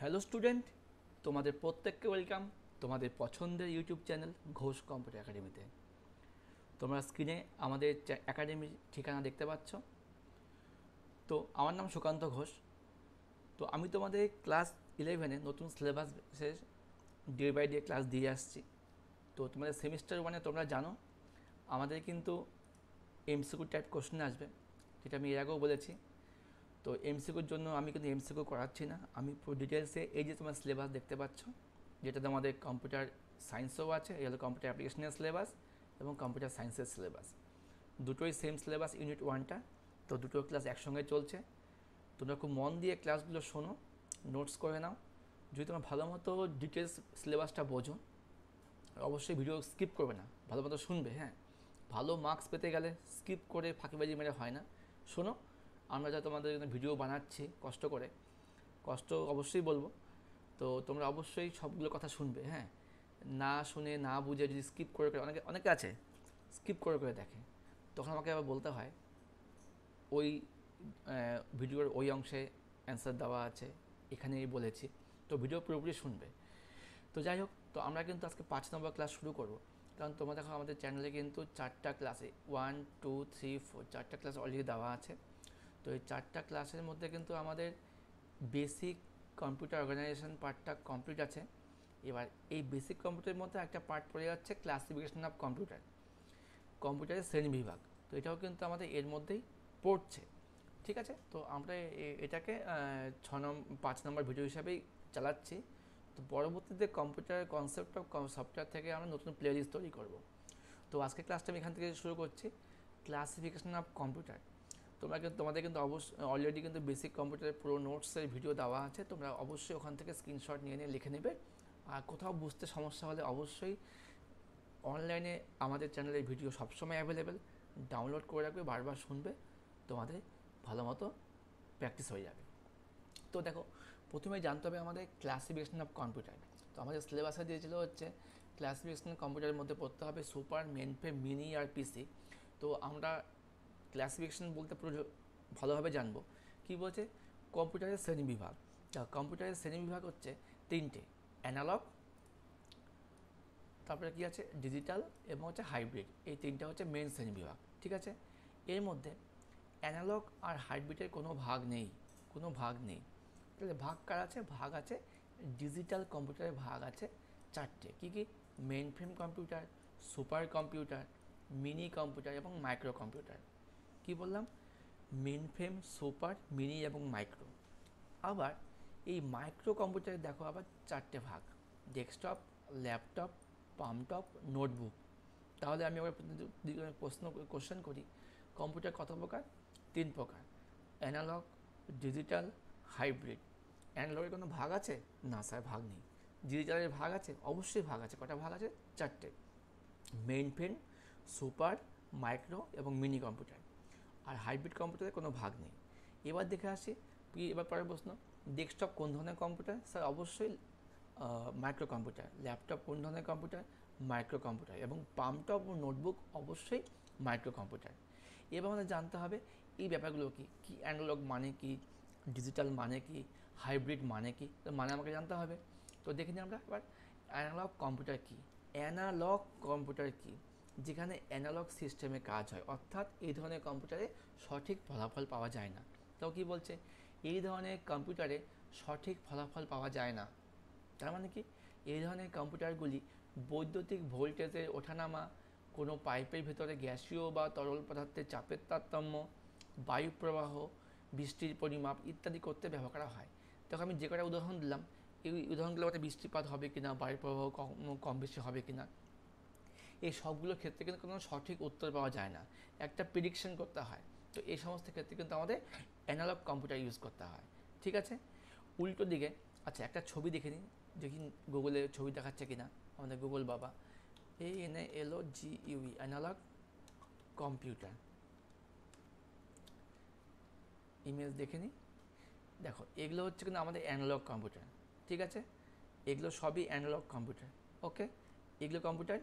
Hello student, তোমাদের প্রত্যেককে welcome তোমাদের পছন্দের ইউটিউব চ্যানেল ঘোষ কম্পিউটার একাডেমিতে। তোমরা স্ক্রিনে আমাদের একাডেমির ঠিকানা দেখতে পাচ্ছ। তো আমার নাম সুকান্ত ঘোষ। তো আমি তোমাদের ক্লাস 11-এ নতুন সিলেবাসের ডে বাই ডে ক্লাস দিয়ে আসছি। তো তোমাদের সেমিস্টার 1-এ তোমরা জানো আমাদের কিন্তু এমসিকিউ টাইপ কোশ্চেন আসবে, যেটা আমি এর আগেও বলেছি। তো এমসিকিউর জন্য আমি কিন্তু এমসিকিউ করাচ্ছি না, আমি পুরো ডিটেলসে এই যে তোমার সিলেবাস দেখতে পাচ্ছ, যেটাতে আমাদের কম্পিউটার সায়েন্সও আছে, এই হলো কম্পিউটার অ্যাপ্লিকেশনের সিলেবাস এবং কম্পিউটার সায়েন্সের সিলেবাস, দুটোই সেম সিলেবাস ইউনিট 1টা। তো দুটো ক্লাস একসঙ্গে চলছে। তোমরা খুব মন দিয়ে ক্লাসগুলো শোনো, নোটস করে নাও। যদি তোমরা ভালো মতো ডিটেলস সিলেবাসটা বোঝো, অবশ্যই ভিডিও স্কিপ করবে না, ভালো মতো শুনবে। হ্যাঁ, ভালো মার্কস পেতে গেলে স্কিপ করে ফাঁকিবাজি মেরে হয় না। শোনো, আমরা যা তোমাদের জন্য ভিডিও বানাচ্ছি কষ্ট করে, কষ্ট অবশ্যই বলবো। তো তোমরা অবশ্যই সবগুলো কথা শুনবে। হ্যাঁ, না শুনে না বুঝে যদি স্কিপ করে করে, অনেকে অনেকে আছে স্কিপ করে করে দেখে, তখন আমাকে আবার বলতে হয় ওই ভিডিওর ওই অংশে অ্যান্সার দেওয়া আছে, এখানেই বলেছি। তো ভিডিও পুরোপুরি শুনবে। তো যাই হোক, তো আমরা কিন্তু আজকে 5 নম্বর ক্লাস শুরু করব। কারণ তোমরা দেখো আমাদের চ্যানেলে কিন্তু 4টা ক্লাসে 1, 2, 3, 4 4টা ক্লাস অলরেডি দেওয়া আছে। তো এই 4টা ক্লাসের মধ্যে কিন্তু আমাদের বেসিক কম্পিউটার অর্গানাইজেশন পার্টটা কমপ্লিট আছে। এবার এই বেসিক কম্পিউটারের মধ্যে একটা পার্ট পড়ে যাচ্ছে ক্লাসিফিকেশন অফ কম্পিউটার, কম্পিউটারের শ্রেণী বিভাগ। তো এটাও কিন্তু আমাদের এর মধ্যেই পড়ছে। ঠিক আছে, তো আমরা এটাকে 5 নম্বর ভিডিও হিসাবেই চালাচ্ছি। তো পরবর্তীতে কম্পিউটার কনসেপ্ট অফ সফটওয়্যার থেকে আমরা নতুন প্লে লিস্ট তৈরি করব। তো আজকে ক্লাসটা আমি এখান থেকে শুরু করছি, ক্লাসিফিকেশন অফ কম্পিউটার। তোমাদের কিন্তু অবশ্যই অলরেডি কিন্তু বেসিক কম্পিউটারের পুরো নোটসের ভিডিও দেওয়া আছে, তোমরা অবশ্যই ওখান থেকে স্ক্রিনশট নিয়ে নিয়ে লিখে নেবে। আর কোথাও বুঝতে সমস্যা হলে অবশ্যই অনলাইনে আমাদের চ্যানেলের ভিডিও সবসময় অ্যাভেলেবেল, ডাউনলোড করে রাখবে, বারবার শুনবে, তোমাদের ভালো মতো প্র্যাকটিস হয়ে যাবে। তো দেখো, প্রথমে জানতে হবে আমাদের ক্লাসিফিকেশন অফ কম্পিউটার। তো আমাদের সিলেবাসে দিয়েছিল হচ্ছে ক্লাসিফিকেশন কম্পিউটারের মধ্যে পড়তে হবে সুপার, মেনফ্রেম, মিনি আর পিসি। তো আমরা ক্লাসিফিকেশন বলতে পুরো ভালোভাবে জানবো। কি বলছে, কম্পিউটারের শ্রেণীবিভাগ। কম্পিউটারের শ্রেণীবিভাগ হচ্ছে 3টে: অ্যানালগ, তারপরে কি আছে ডিজিটাল, এবং হচ্ছে হাইব্রিড। এই 3টা হচ্ছে মেন শ্রেণীবিভাগ। ঠিক আছে, এর মধ্যে অ্যানালগ আর হাইব্রিডের কোনো ভাগ নেই, কোনো ভাগ নেই। তাহলে ভাগ কার আছে? ভাগ আছে ডিজিটাল কম্পিউটারের, ভাগ আছে 4টে। কী কী? Mainframe computer, super computer, mini computer এবং মাইক্রো কম্পিউটার। কি বললাম? মেইন ফ্রেম, সুপার, মিনি এবং মাইক্রো। আবার এই মাইক্রো কম্পিউটারে দেখো আবার 4টে ভাগ: ডেস্কটপ, ল্যাপটপ, পামটপ, নোটবুক। তাহলে আমি আবার কোশ্চেন করি, কম্পিউটার কত প্রকার? 3 প্রকার: অ্যানালগ, ডিজিটাল, হাইব্রিড। অ্যানালগের কোনো ভাগ আছে? না স্যার, ভাগ নেই। ডিজিটালের ভাগ আছে? অবশ্যই ভাগ আছে। কটা ভাগ আছে? 4টে: মেইন ফ্রেম, সুপার, মাইক্রো এবং মিনি কম্পিউটার। আর হাইব্রিড কম্পিউটারে কোনো ভাগ নেই। এবার দেখে আসি, এবার পরের প্রশ্ন, ডেস্কটপ কোন ধরনের কম্পিউটার? স্যার অবশ্যই মাইক্রো কম্পিউটার। ল্যাপটপ কোন ধরনের কম্পিউটার? Micro computer. এবং পামটপ ও নোটবুক অবশ্যই মাইক্রো কম্পিউটার। এবার আমাদের জানতে হবে এই ব্যাপারগুলো কি কি, অ্যানালগ মানে কি, ডিজিটাল মানে কি, হাইব্রিড মানে কি। তো মানে আমাকে জানতে হবে। তো দেখে নিই আমরা এবার অ্যানালগ কম্পিউটার কি। অ্যানালগ কম্পিউটার কি? যেখানে অ্যানালগ সিস্টেমে কাজ হয়, অর্থাৎ এই ধরনের কম্পিউটারে সঠিক ফলাফল পাওয়া যায় না। তাও কি বলছে? এই ধরনের কম্পিউটারে সঠিক ফলাফল পাওয়া যায় না। তার মানে কি? এই ধরনের কম্পিউটারগুলি বৈদ্যুতিক ভোল্টেজের ওঠানামা, কোনো পাইপের ভেতরে গ্যাসীয় বা তরল পদার্থের চাপের তারতম্য, বায়ু প্রবাহ, বৃষ্টির পরিমাপ ইত্যাদি করতে ব্যবহার করা হয়। তখন আমি যে কটা উদাহরণ দিলাম, এই উদাহরণগুলো মধ্যে বৃষ্টিপাত হবে কিনা, বায়ু প্রবাহ কম বেশি হবে কিনা, এই সবগুলোর ক্ষেত্রে কিন্তু কোনো সঠিক উত্তর পাওয়া যায় না, একটা প্রিডিকশন করতে হয়। তো এই সমস্ত ক্ষেত্রে কিন্তু আমাদের অ্যানালগ কম্পিউটার ইউজ করতে হয়। ঠিক আছে, উল্টো দিকে আচ্ছা একটা ছবি দেখে নিন, দেখি গুগলে ছবি দেখাচ্ছে কিনা আমাদের গুগল বাবা। ANALOGUE, অ্যানালগ কম্পিউটার, ইমেজ দেখে নিই। দেখো এগুলো হচ্ছে কিন্তু আমাদের অ্যানালগ কম্পিউটার। ঠিক আছে, এগুলো সবই অ্যানালগ কম্পিউটার। ওকে, এগুলো কম্পিউটার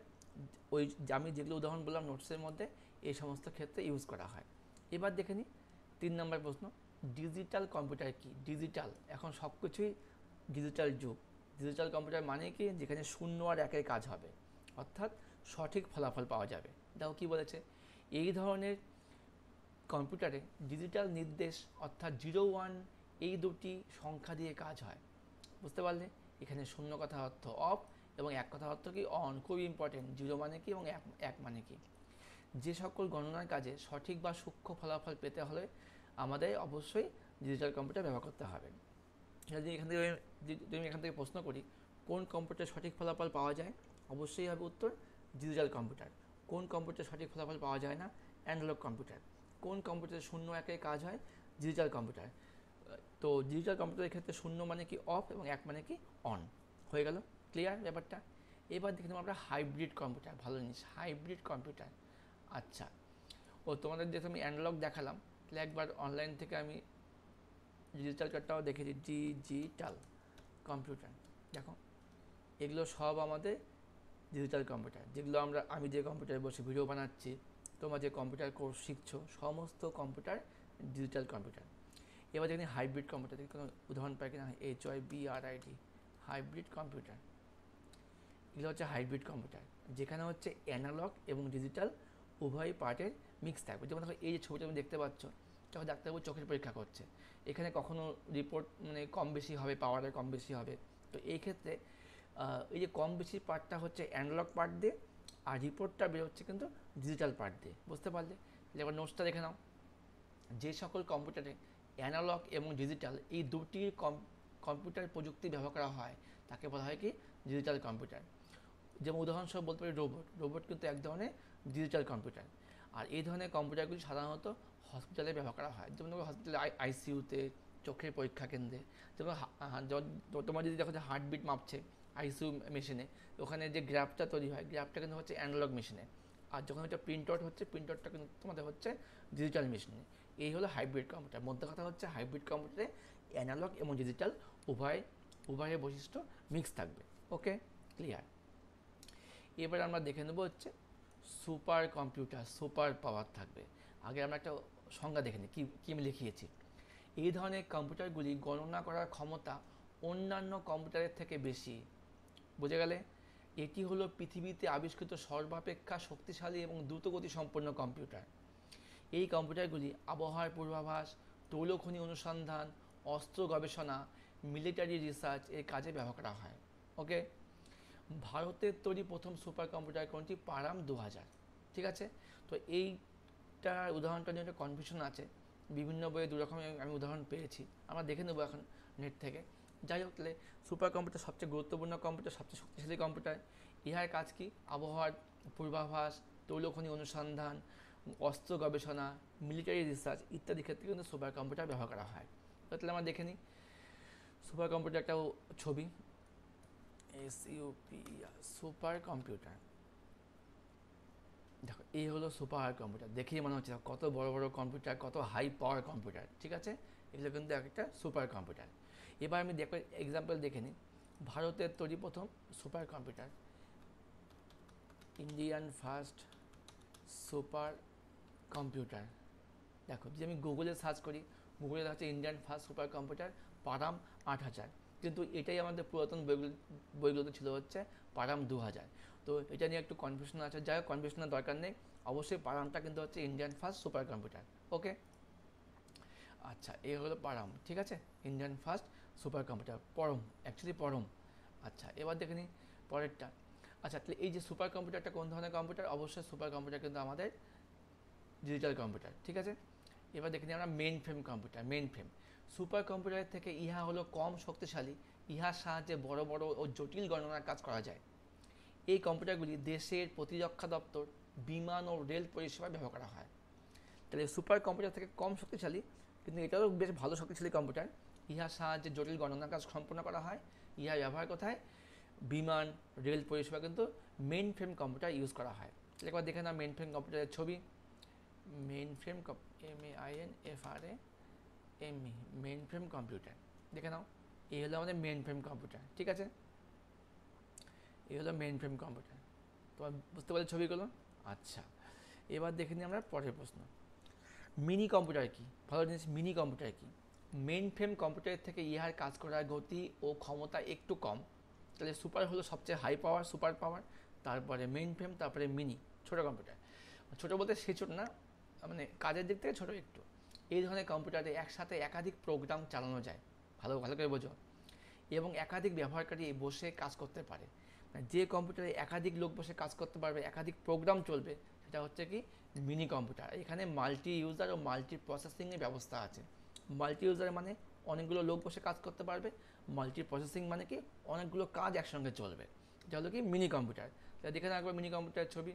ওই আমি যেগুলো উদাহরণ বললাম নোটসের মধ্যে, এই সমস্ত ক্ষেত্রে ইউজ করা হয়। এবার দেখে নিই 3 নম্বর প্রশ্ন, ডিজিটাল কম্পিউটার কি? ডিজিটাল, এখন সব কিছুই ডিজিটাল যুগ। ডিজিটাল কম্পিউটার মানে কি, যেখানে শূন্য আর একের কাজ হবে, অর্থাৎ সঠিক ফলাফল পাওয়া যাবে। দেখো কি বলেছে, এই ধরনের কম্পিউটারে ডিজিটাল নির্দেশ অর্থাৎ 0 1 এই দুটি সংখ্যা দিয়ে কাজ হয়। বুঝতে পারলে, এখানে শূন্য কথা অর্থ অফ এবং এক কথা অর্থ কি অন। খুব ইম্পর্টেন্ট, 0 মানে কি এবং এক মানে কি। যে সকল গণনার কাজে সঠিক বা সূক্ষ্ম ফলাফল পেতে হলে আমাদের অবশ্যই ডিজিটাল কম্পিউটার ব্যবহার করতে হবে। যদি এখান থেকে প্রশ্ন করি কোন কম্পিউটার সঠিক ফলাফল পাওয়া যায়, অবশ্যই হবে উত্তর ডিজিটাল কম্পিউটার। কোন কম্পিউটার সঠিক ফলাফল পাওয়া যায় না, অ্যানালগ কম্পিউটার। কোন কম্পিউটারে শূন্য একের কাজ হয়, ডিজিটাল কম্পিউটার। তো ডিজিটাল কম্পিউটারের ক্ষেত্রে শূন্য মানে কি অফ এবং এক মানে কি অন। হয়ে গেল, ক্লিয়ার ব্যাপারটা। এবার দেখে নেব আমরা হাইব্রিড কম্পিউটার। ভালো জিনিস, হাইব্রিড কম্পিউটার। আচ্ছা, তোমাদের যেহেতু আমি অ্যানালগ দেখালাম, তাহলে একবার অনলাইন থেকে আমি ডিজিটাল কার্ডটাও দেখেছি। ডিজিটাল কম্পিউটার, দেখো এগুলো সব আমাদের ডিজিটাল কম্পিউটার, যেগুলো আমি যে কম্পিউটারে বসে ভিডিও বানাচ্ছি, তোমরা যে কম্পিউটার কোর্স শিখছো, সমস্ত কম্পিউটার ডিজিটাল কম্পিউটার। এবার দেখি হাইব্রিড কম্পিউটার, দেখি কোনো উদাহরণ পাই কিনা। HYBRID, hybrid computer. এগুলো হচ্ছে হাইব্রিড কম্পিউটার, যেখানে হচ্ছে অ্যানালগ এবং ডিজিটাল উভয় পার্টের মিক্স থাকবে। যেমন দেখো এই যে ছবিটা তুমি দেখতে পাচ্ছ, তখন ডাক্তারবাবু চোখের পরীক্ষা করছে। এখানে কখনো রিপোর্ট মানে কম বেশি হবে, পাওয়ারের কম বেশি হবে। তো এই ক্ষেত্রে এই যে কম বেশি পার্টটা হচ্ছে অ্যানালগ পার্ট দিয়ে, আর রিপোর্টটা বেরোচ্ছে কিন্তু ডিজিটাল পার্ট দিয়ে। বুঝতে পারলে? এবার নোটসটা দেখে নাও। যে সকল কম্পিউটারে অ্যানালগ এবং ডিজিটাল এই দুটি কম্পিউটার প্রযুক্তি ব্যবহার করা হয় তাকে বলা হয় কি ডিজিটাল কম্পিউটার। যেমন উদাহরণস্বরূপ বলতে পারি রোবট কিন্তু এক ধরনের ডিজিটাল কম্পিউটার। আর এই ধরনের কম্পিউটারগুলি সাধারণত হসপিটালে ব্যবহার করা হয়। যেমন হসপিটালে আইসিইউতে, চোখের পরীক্ষা কেন্দ্রে। যেমন তোমার যদি দেখো যে হার্টবিট মাপছে আইসিইউ মেশিনে, ওখানে যে গ্রাফটা তৈরি হয়, গ্রাফটা কিন্তু হচ্ছে অ্যানালগ মেশিনে। আর যখন এটা প্রিন্ট আউট হচ্ছে, প্রিন্ট আউটটা কিন্তু তোমাদের হচ্ছে ডিজিটাল মেশিনে। এই হলো হাইব্রিড কম্পিউটার। মধ্যে কথা হচ্ছে হাইব্রিড কম্পিউটারে অ্যানালগ এবং ডিজিটাল উভয়ের বৈশিষ্ট্য মিক্স থাকবে। ওকে, ক্লিয়ার। এবার আমরা দেখে নেব হচ্ছে সুপার কম্পিউটার, সুপার পাওয়ার থাকবে। আগে আমরা একটা সংজ্ঞা দেখে নিই, কি আমি লিখিয়েছি। এই ধরনের কম্পিউটারগুলি গণনা করার ক্ষমতা অন্যান্য কম্পিউটারের থেকে বেশি। বুঝে গেলে? এটি হলো পৃথিবীতে আবিষ্কৃত সর্বাপেক্ষা শক্তিশালী এবং দ্রুতগতি সম্পন্ন কম্পিউটার। এই কম্পিউটারগুলি আবহাওয়ার পূর্বাভাস, তৈলখনি অনুসন্ধান, অস্ত্র গবেষণা, মিলিটারি রিসার্চ এর কাজে ব্যবহার করা হয়। ওকে, ভারতের তৈরি প্রথম সুপার কম্পিউটার কোনটি? পারাম 2000। ঠিক আছে, তো এইটার উদাহরণটা নিয়ে একটা কনফিউশন আছে। বিভিন্ন বইয়ে দু রকমের আমি উদাহরণ পেয়েছি, আমরা দেখে নেবো এখন নেট থেকে। যাই হোক, তাহলে সুপার কম্পিউটার সবচেয়ে গুরুত্বপূর্ণ কম্পিউটার, সবচেয়ে শক্তিশালী কম্পিউটার। ইহার কাজ কি? আবহাওয়ার পূর্বাভাস, তৈলখনি অনুসন্ধান, অস্ত্র গবেষণা, মিলিটারি রিসার্চ ইত্যাদি ক্ষেত্রে কিন্তু সুপার কম্পিউটার ব্যবহার করা হয়। তাহলে আমরা দেখে নিই সুপার কম্পিউটার একটা ছবি। সুপার কম্পিউটার, দেখো এই হলো সুপার কম্পিউটার। দেখেই মনে হচ্ছে কত বড় বড় কম্পিউটার, কত হাই পাওয়ার কম্পিউটার। ঠিক আছে, এগুলো কিন্তু একটা সুপার কম্পিউটার। এবার আমি এক্সাম্পল দেখে নিই। ভারতের তৈরি প্রথম super computer, Indian first super computer. দেখো যদি আমি গুগলে সার্চ করি, গুগলে হচ্ছে ইন্ডিয়ান ফার্স্ট সুপার কম্পিউটার পারাম 8000, কিন্তু এটাই আমাদের পুরাতন বইগুলোতে ছিল হচ্ছে পারাম 2000। তো এটা নিয়ে একটু কনফিউশন আছে। যাই হোক, কনফিউশনের দরকার নেই। অবশ্যই পারামটা কিন্তু হচ্ছে ইন্ডিয়ান ফার্স্ট সুপার কম্পিউটার। ওকে, আচ্ছা এই হলো পারাম। ঠিক আছে, ইন্ডিয়ান ফার্স্ট সুপার কম্পিউটার, পরম, অ্যাকচুয়ালি পরম। আচ্ছা এবার দেখে নিই পরেরটা। আচ্ছা, তাহলে এই যে সুপার কম্পিউটারটা কোন ধরনের কম্পিউটার? অবশ্যই সুপার কম্পিউটার কিন্তু আমাদের ডিজিটাল কম্পিউটার। ঠিক আছে, এবার দেখে নিই আমরা main frame computer. Main frame super কম্পিউটারের থেকে ইহা হলো কম শক্তিশালী। ইহার সাহায্যে বড় বড় ও জটিল গণনার কাজ করা যায়। এই কম্পিউটারগুলি দেশের প্রতিরক্ষা দপ্তর, বিমান ও রেল পরিষেবায় ব্যবহার করা হয়। তাহলে সুপার কম্পিউটার থেকে কম শক্তিশালী, কিন্তু এটাও বেশ ভালো শক্তিশালী কম্পিউটার। ইহার সাহায্যে জটিল গণনার কাজ সম্পন্ন করা হয়। ইহা ব্যবহার কোথায়? বিমান, রেল পরিষেবা কিন্তু মেইন ফ্রেম কম্পিউটার ইউজ করা হয়। তাহলে একবার দেখে না মেইন ফ্রেম কম্পিউটারের ছবি। Main frame MAINFRAME, main frame computer দেখে নাও। এই হলো আমাদের মেইন ফ্রেম কম্পিউটার। ঠিক আছে, এই হলো মেইন ফ্রেম কম্পিউটার। তোমার বুঝতে পারলে ছবিগুলো? আচ্ছা, এবার দেখে নিই আমরা পরের প্রশ্ন। মিনি কম্পিউটার কি? ভালো জিনিস, মিনি কম্পিউটার কি? মেইন ফ্রেম কম্পিউটারের থেকে ইহার কাজ করার গতি ও ক্ষমতা একটু কম। তাহলে সুপার হলো সবচেয়ে হাই পাওয়ার, সুপার পাওয়ার, তারপরে মেইন ফ্রেম, তারপরে মিনি, ছোটো কম্পিউটার। ছোটো বলতে সে ছোটো না, মানে কাজের দিক থেকে ছোটো একটু। এই ধরনের কম্পিউটারে একসাথে একাধিক প্রোগ্রাম চালানো যায়, ভালো ভালো করে বোঝো, এবং একাধিক ব্যবহারকারী বসে কাজ করতে পারে। যে কম্পিউটারে একাধিক লোক বসে কাজ করতে পারবে, একাধিক প্রোগ্রাম চলবে, সেটা হচ্ছে কি মিনি কম্পিউটার। এখানে মাল্টি ইউজার ও মাল্টি প্রসেসিংয়ের ব্যবস্থা আছে। মাল্টি ইউজার মানে অনেকগুলো লোক বসে কাজ করতে পারবে, মাল্টি প্রসেসিং মানে কি অনেকগুলো কাজ একসঙ্গে চলবে, এটা হলো কি মিনি কম্পিউটার। তাহলে দেখে না একবার মিনি কম্পিউটার ছবি,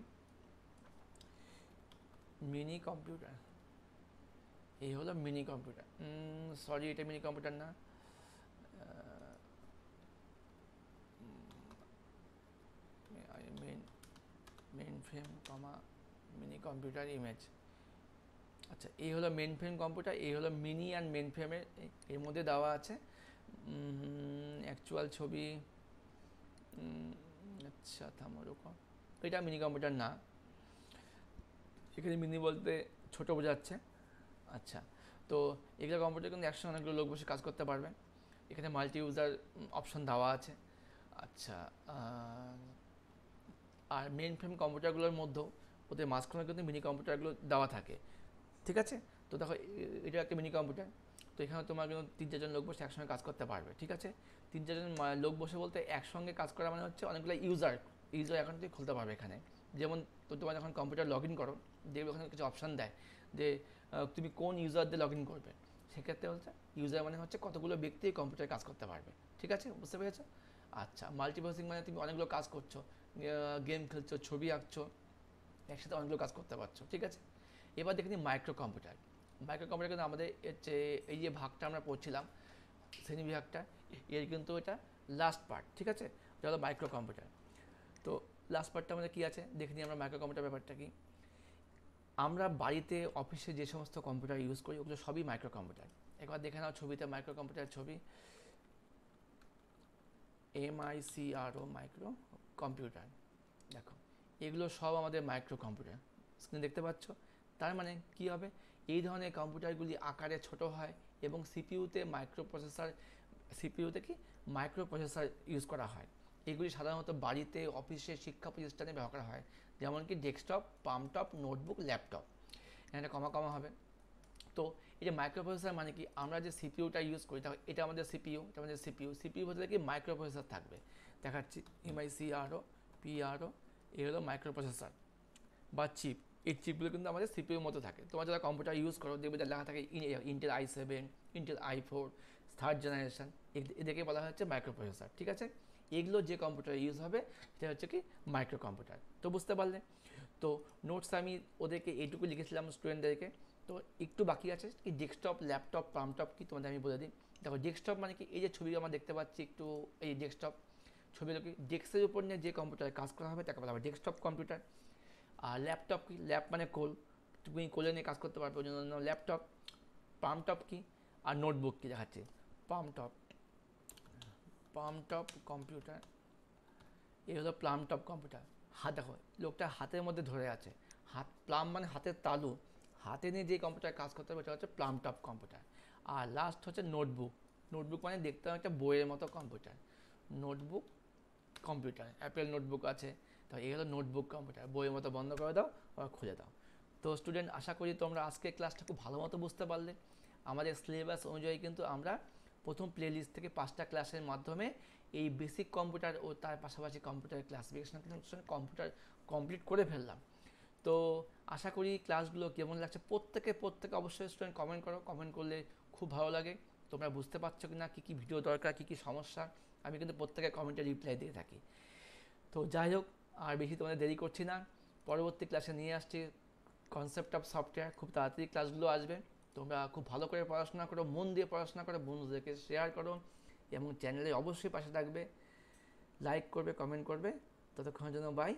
মিনি কম্পিউটার, এই হলো মিনি কম্পিউটার। সরি, এটা মিনি কম্পিউটার না, মেইন ফ্রেম কমা মিনি কম্পিউটার ইমেজ। আচ্ছা, এই হলো মেইন ফ্রেম কম্পিউটার, এই হলো মিনি অ্যান্ড মেইন ফ্রেমের এর মধ্যে দেওয়া আছে অ্যাকচুয়াল ছবি। আচ্ছা থামো ওরকম, এটা মিনি কম্পিউটার না, এখানে মিনি বলতে ছোটো বোঝাচ্ছে। আচ্ছা, তো এগুলো কম্পিউটার কিন্তু একসঙ্গে অনেকগুলো লোক বসে কাজ করতে পারবে। এখানে মাল্টি ইউজার অপশন দেওয়া আছে। আচ্ছা, আর মেইন ফ্রেম কম্পিউটারগুলোর মধ্যেও ওদের মাঝখানে কিন্তু মিনি কম্পিউটারগুলো দেওয়া থাকে, ঠিক আছে। তো দেখো এটা একটা মিনি কম্পিউটার, তো এখানে তোমার কিন্তু 3-4 জন লোক বসে একসঙ্গে কাজ করতে পারবে, ঠিক আছে। 3-4 জন লোক বসে বলতে একসঙ্গে কাজ করা মানে হচ্ছে অনেকগুলো ইউজার অ্যাকাউন্ট দিয়ে খুলতে পারবে এখানে। যেমন তো তোমার যখন কম্পিউটার লগ ইন করো, দেখবে ওখানে কিছু অপশান দেয় যে তুমি কোন ইউজার দিয়ে লগ ইন করবে। সেক্ষেত্রে হচ্ছে ইউজার মানে হচ্ছে কতগুলো ব্যক্তি কম্পিউটারে কাজ করতে পারবে, ঠিক আছে, বুঝতে পেরেছো। আচ্ছা, মাল্টিপ্রসেসিং মানে তুমি অনেকগুলো কাজ করছো, গেম খেলছো, ছবি আঁকছো, একসাথে অনেকগুলো কাজ করতে পারছো, ঠিক আছে। এবার দেখে নিই মাইক্রো কম্পিউটার। মাইক্রো কম্পিউটার কিন্তু আমাদের হচ্ছে এই যে ভাগটা আমরা পড়ছিলাম শ্রেণী বিভাগটা, এর কিন্তু এটা লাস্ট পার্ট, ঠিক আছে, এটা হলো মাইক্রো কম্পিউটার। তো লাস্ট পার্টটা আমাদের কী আছে দেখে নিই আমরা মাইক্রো কম্পিউটার ব্যাপারটা কি। আমরা বাড়িতে অফিসে যে সমস্ত কম্পিউটার ইউজ করি ওগুলো সবই মাইক্রো কম্পিউটার। একবার দেখে নাও ছবিতে মাইক্রো কম্পিউটার ছবি, MICRO মাইক্রো কম্পিউটার, দেখো এগুলো সব আমাদের মাইক্রো কম্পিউটার, স্ক্রিনে দেখতে পাচ্ছ। তার মানে কি হবে, এই ধরনের কম্পিউটারগুলি আকারে ছোট হয় এবং সিপিইউতে কি মাইক্রো প্রসেসর ইউজ করা হয়। এগুলি সাধারণত বাড়িতে, অফিসে, শিক্ষা প্রতিষ্ঠানে ব্যবহার করা হয়, যেমন কি ডেস্কটপ, পামটপ, নোটবুক, ল্যাপটপ। এখানে কমা কমা হবে। তো এই যে মাইক্রো প্রসেসর মানে কি, আমরা যে সিপিইউটা ইউজ করি এটা আমাদের সিপিইউ, এটা আমাদের সিপিইউ বলতে কি মাইক্রো প্রসেসর থাকবে। দেখাচ্ছি MICRO এই হলো মাইক্রো প্রসেসর বা চিপ। এই চিপগুলো কিন্তু আমাদের সিপিইউর মতো থাকে। তোমার যারা কম্পিউটার ইউজ করো দেখবে যার লেখা থাকে Intel i7, Intel i4, third generation, এদেরকে বলা হচ্ছে মাইক্রো প্রসেসর, ঠিক আছে। এগুলো যে কম্পিউটার ইউজ হবে সেটা হচ্ছে কি মাইক্রো কম্পিউটার। তো বুঝতে পারলে। তো নোটস আমি ওদেরকে এইটুকু লিখেছিলাম স্টুডেন্টদেরকে। তো একটু বাকি আছে কি ডেস্কটপ, ল্যাপটপ, পামটপ কি তোমাদের আমি বলে দিই। দেখো ডেস্কটপ মানে কি, এই যে ছবি আমরা দেখতে পাচ্ছি একটু, এই ডেস্কটপ ছবিগুলো কি ডেস্কের উপর নিয়ে যে কম্পিউটারে কাজ করা হবে তাকে বলা হবে ডেস্কটপ কম্পিউটার। আর ল্যাপটপ কি, ল্যাপ মানে কোল, তুমি কোলে নিয়ে কাজ করতে পারবে ওই জন্য ল্যাপটপ। পামটপ কি, আর নোটবুক কি দেখাচ্ছে, পামটপ কম্পিউটার, এই হলো প্লামটপ কম্পিউটার। হাত দেখো লোকটা হাতের মধ্যে ধরে আছে, হাত প্লাম মানে হাতের তালু, হাতে নিয়ে যে কম্পিউটার কাজ করতে হবে এটা হচ্ছে প্লামটপ কম্পিউটার। আর লাস্ট হচ্ছে নোটবুক। নোটবুক মানে দেখতে হবে একটা বইয়ের মতো computer, notebook computer. Apple notebook আছে, তো এই হলো নোটবুক কম্পিউটার। বইয়ের মতো বন্ধ করে দাও আবার খুলে দাও। তো স্টুডেন্ট, আশা করি তোমরা আজকের ক্লাসটা খুব ভালো মতো বুঝতে পারলে। আমাদের সিলেবাস অনুযায়ী কিন্তু আমরা প্রথম প্লেলিস্ট থেকে 5টা ক্লাসের মাধ্যমে এই বেসিক কম্পিউটার ও তার পাশাপাশি কম্পিউটার ক্লাসিফিকেশন কম্পিউটার কমপ্লিট করে ফেললাম। তো আশা করি ক্লাসগুলো কেমন লাগছে প্রত্যেকে অবশ্যই স্টুডেন্ট কমেন্ট করো। কমেন্ট করলে খুব ভালো লাগে তোমরা বুঝতে পারছো কি না, কী কী ভিডিও দরকার, কী কী সমস্যা। আমি কিন্তু প্রত্যেকের কমেন্টে রিপ্লাই দিয়ে থাকি। তো যাই হোক, আর বেশি তোমাদের দেরি করছি না, পরবর্তী ক্লাসে নিয়ে আসছি কনসেপ্ট অফ সফটওয়্যার। খুব তাড়াতাড়ি ক্লাসগুলো আসবে। তোমরা খুব ভালো করে পড়াশোনা করো, মন দিয়ে পড়াশোনা করো, বন্ধুদেরকে শেয়ার করো এবং চ্যানেলে অবশ্যই পাশে থাকবে, লাইক করবে, কমেন্ট করবে। ততক্ষণের জন্য বাই।